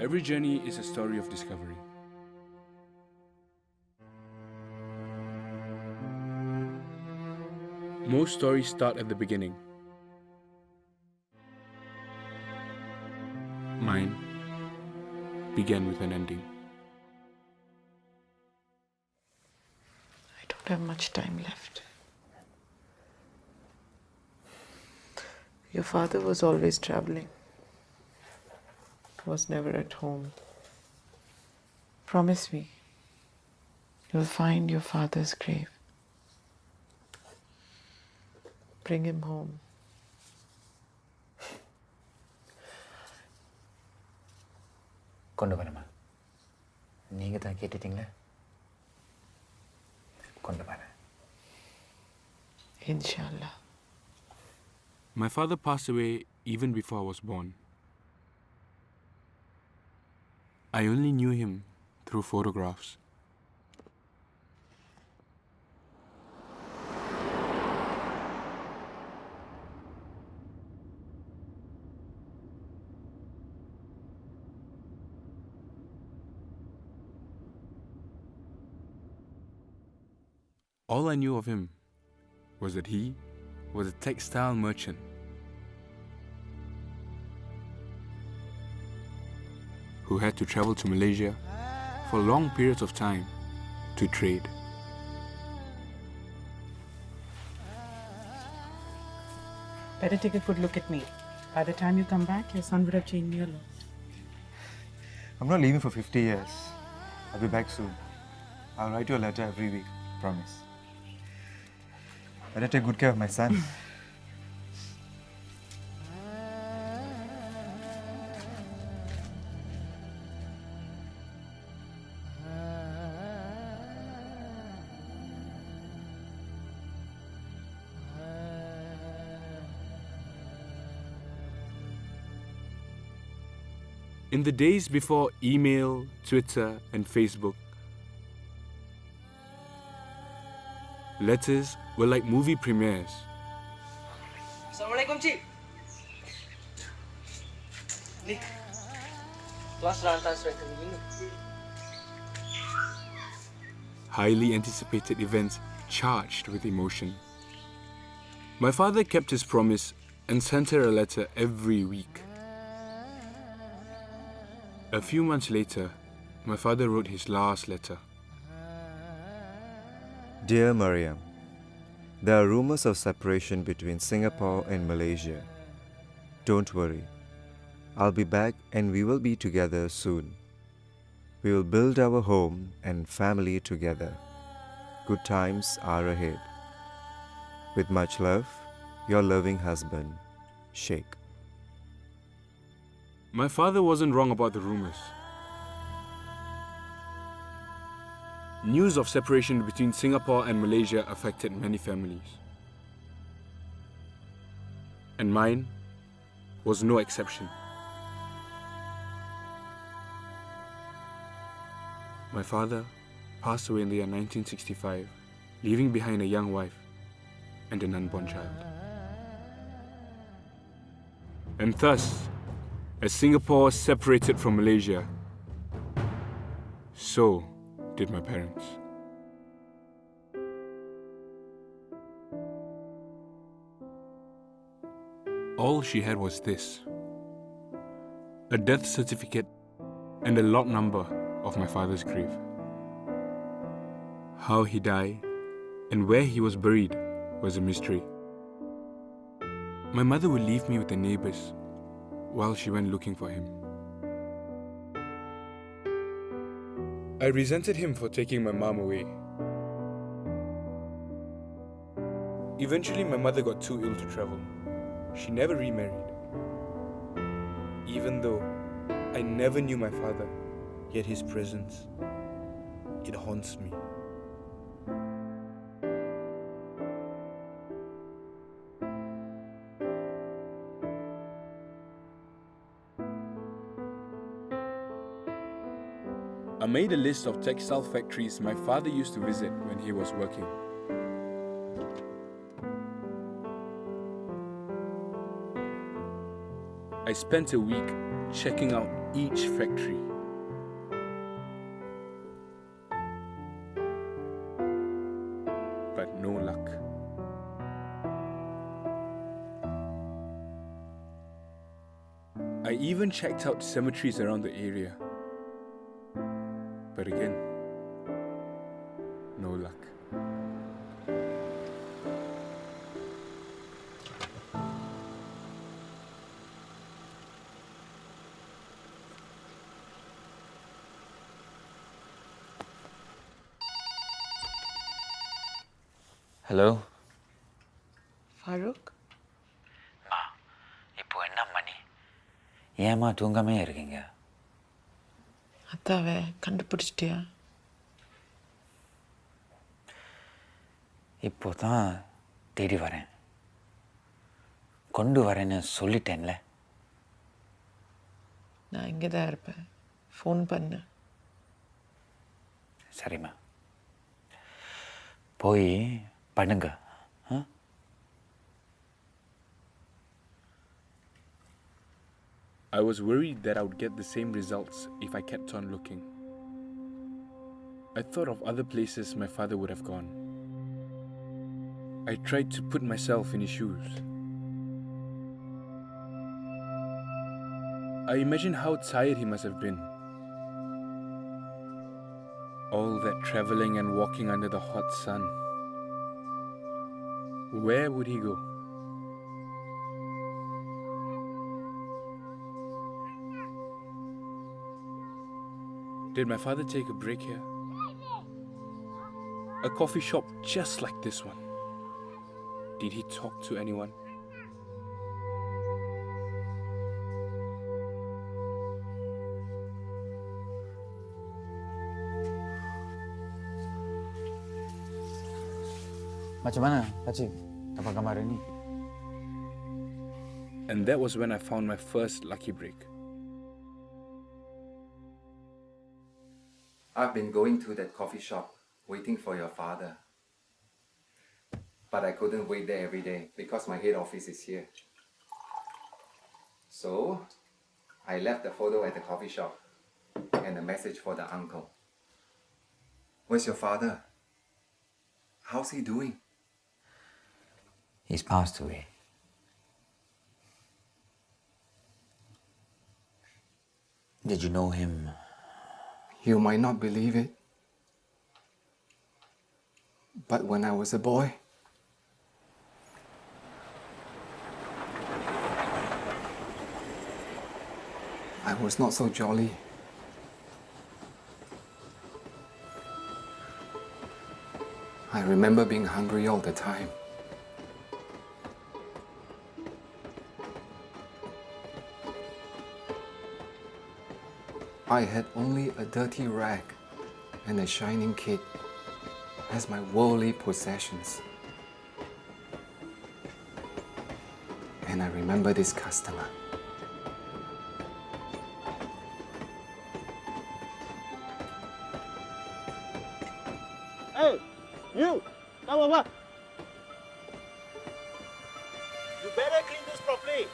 Every journey is a story of discovery. Most stories start at the beginning. Mine began with an ending. I don't have much time left. Your father was always traveling. Was never at home. Promise me, you'll find your father's grave. Bring him home. கொண்டு வரமா நீங்கள் தான் கேட்டுட்டீங்களே கொண்டு வரேன் Inshallah. My father passed away even before I was born. I only knew him through photographs. All I knew of him was that he was a textile merchant. Who had to travel to Malaysia for long periods of time to trade. Better take a good look at me. By the time you come back, your son would have changed me a lot. I'm not leaving for 50 years. I'll be back soon. I'll write you a letter every week, promise. Better take good care of my son. In the days before email, Twitter, and Facebook, letters were like movie premieres. Assalamualaikum, Cik. Ni. Kelas dah hantar surat ke ni. Highly anticipated events charged with emotion. My father kept his promise and sent her a letter every week. A few months later, my father wrote his last letter. Dear Mariam, there are rumors of separation between Singapore and Malaysia. Don't worry. I'll be back and we will be together soon. We will build our home and family together. Good times are ahead. With much love, your loving husband, Sheikh. My father wasn't wrong about the rumors. News of separation between Singapore and Malaysia affected many families. And mine was no exception. My father passed away in the year 1965, leaving behind a young wife and an unborn child. And thus, as Singapore separated from Malaysia, so did my parents. All she had was this: a death certificate and a lot number of my father's grave. How he died and where he was buried was a mystery. My mother would leave me with the neighbors while she went looking for him. I resented him for taking my mom away. Eventually, my mother got too ill to travel. She never remarried. Even though I never knew my father, yet his presence, it haunts me. I made a list of textile factories my father used to visit when he was working. I spent a week checking out each factory. But no luck. I even checked out cemeteries around the area. But again, no luck. Hello Farooq? அம்மா இப்போ என்ன மணி ஏம்மா தூங்காமே இருக்கீங்க அத்தாவை கண்டுபிடிச்சிட்டியா? இப்போ தான் தேடி வரேன் கொண்டு வரேன்னு சொல்லிட்டேன்ல நான் இங்கே தான் இருப்பேன். ஃபோன் பண்ணு. சரிம்மா போய் பண்ணுங்க ஆ I was worried that I would get the same results if I kept on looking. I thought of other places my father would have gone. I tried to put myself in his shoes. I imagined how tired he must have been. All that traveling and walking under the hot sun. Where would he go? Did my father take a break here? A coffee shop just like this one. Did he talk to anyone? Macam mana, Pakcik? Apa khabar hari ni? And that was when I found my first lucky break. I've been going to that coffee shop, waiting for your father. But I couldn't wait there every day because my head office is here. So, I left the photo at the coffee shop and a message for the uncle. Where's your father? How's he doing? He's passed away. Did you know him? You might not believe it, but when I was a boy, I was not so jolly. I remember being hungry all the time. I had only a dirty rag and a shining kid as my worldly possessions. And I remember this customer. Hey, you! Come over! You better clean this properly.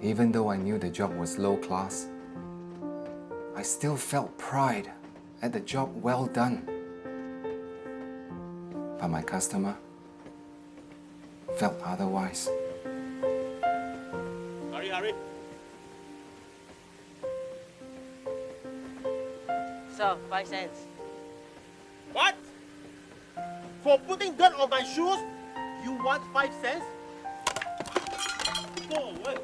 Even though I knew the job was low class, I still felt pride at the job well done. But my customer felt otherwise. Hurry, hurry. Sir, 5 cents. What? For putting dirt on my shoes, you want 5 cents? Go away.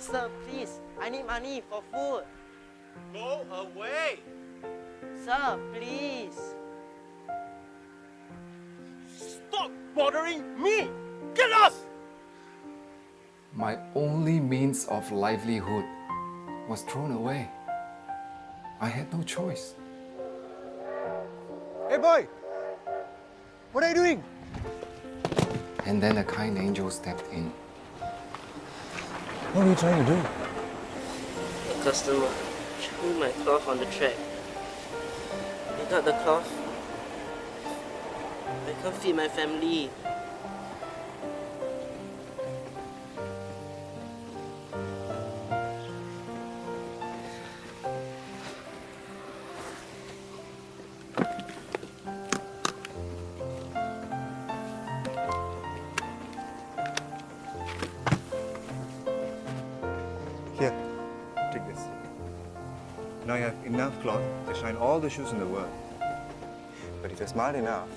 Sir, please. I need money for food. Go away. Sir, please. Stop bothering me. Get lost. My only means of livelihood was thrown away. I had no choice. Hey boy, what are you doing? And then a kind angel stepped in. What are you trying to do? The customer threw my cloth on the track. Without the cloth, I can't feed my family. Here, take this. Now you have enough cloth to shine all the shoes in the world. But if you're smart enough,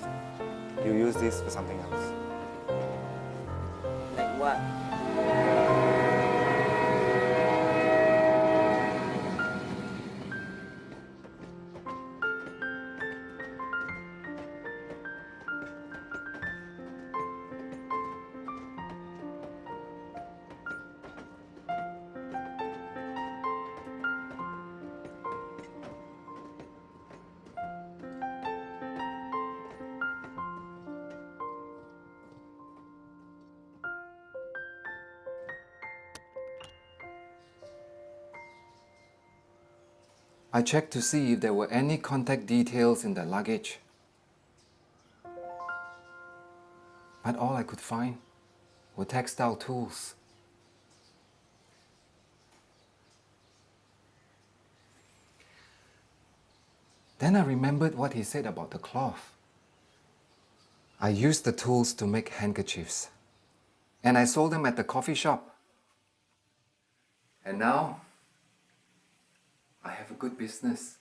you use this for something else. Like what? I checked to see if there were any contact details in the luggage. But all I could find were textile tools. Then I remembered what he said about the cloth. I used the tools to make handkerchiefs, and I sold them at the coffee shop. And now, I have a good business.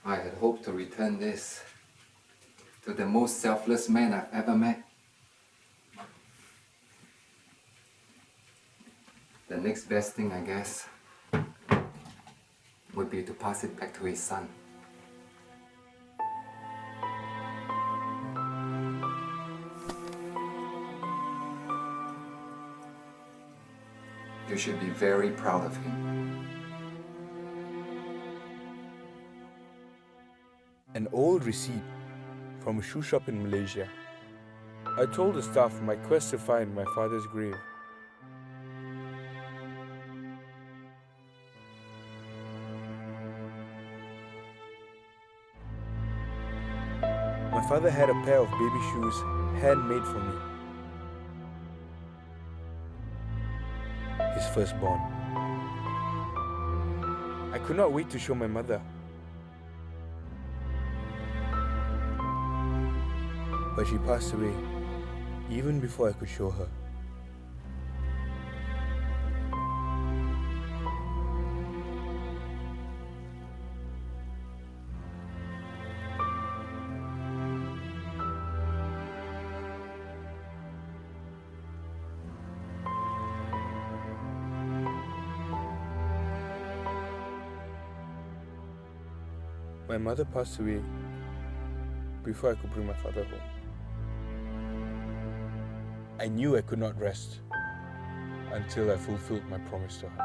I had hoped to return this to the most selfless man I've ever met. The next best thing, I guess, would be to pass it back to his son. You should be very proud of him. An old receipt from a shoe shop in Malaysia. I told the staff of my quest to find my father's grave. My father had a pair of baby shoes handmade for me. His firstborn. I could not wait to show my mother. But she passed away even before I could show her. My mother passed away before I could bring my father home. I knew I could not rest until I fulfilled my promise to her.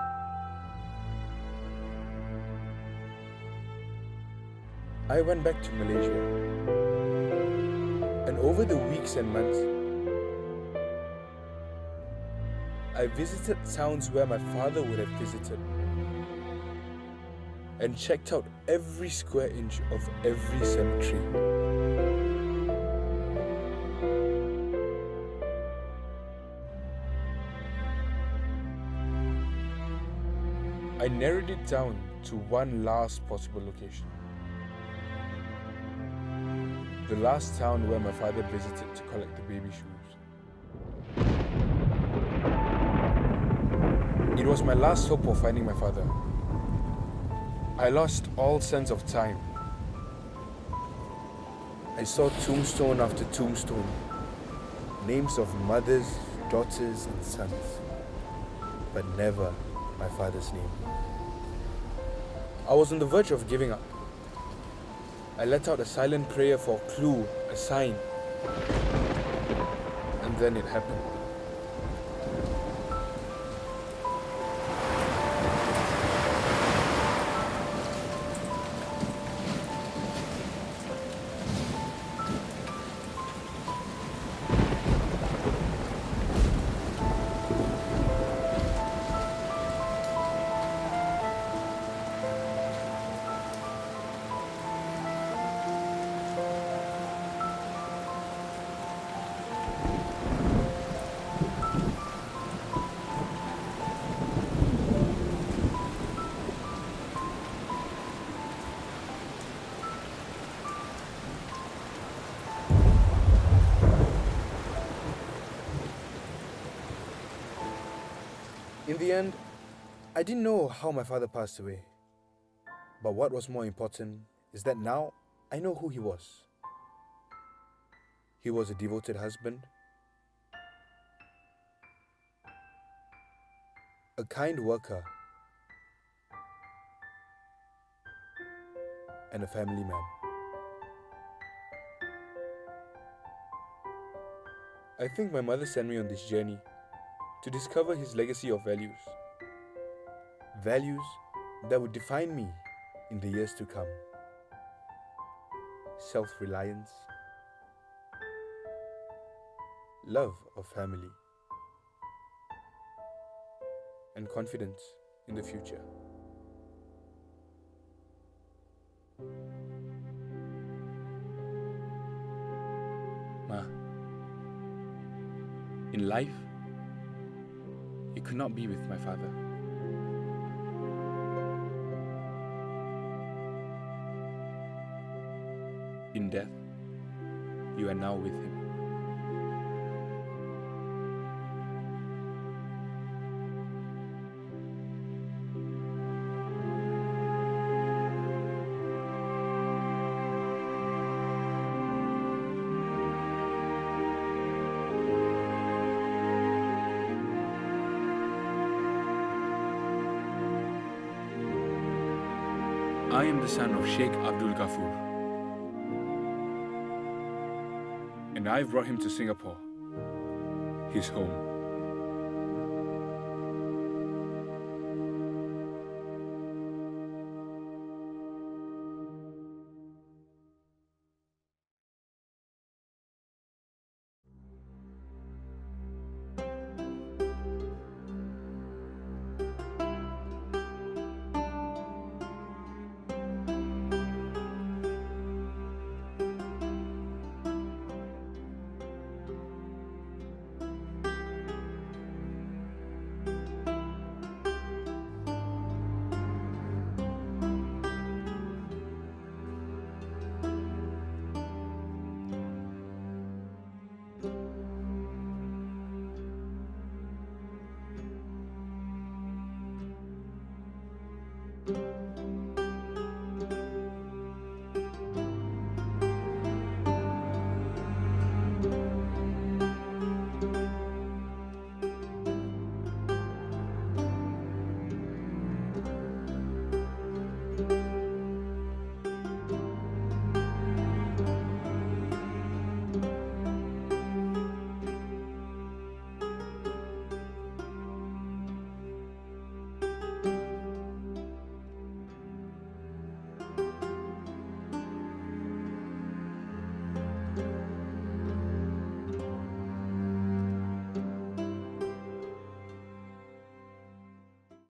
I went back to Malaysia, and over the weeks and months, I visited towns where my father would have visited, and checked out every square inch of every cemetery. I narrowed it down to one last possible location. The last town where my father visited to collect the baby shoes. It was my last hope of finding my father. I lost all sense of time. I saw tombstone after tombstone, names of mothers, daughters, and sons, but never my father's name. I was on the verge of giving up. I let out a silent prayer for a clue, a sign, and then it happened. the end, I didn't know how my father passed away. But what was more important is that now I know who he was. He was a devoted husband, a kind worker, and a family man. I think my mother sent me on this journey to discover his legacy of values. Values that would define me in the years to come. Self-reliance, love of family, and confidence in the future. Ma, in life, it could not be with my father. In death, you are now with him. I am the son of Sheikh Abdul Ghafoor, and I've brought him to Singapore, his home.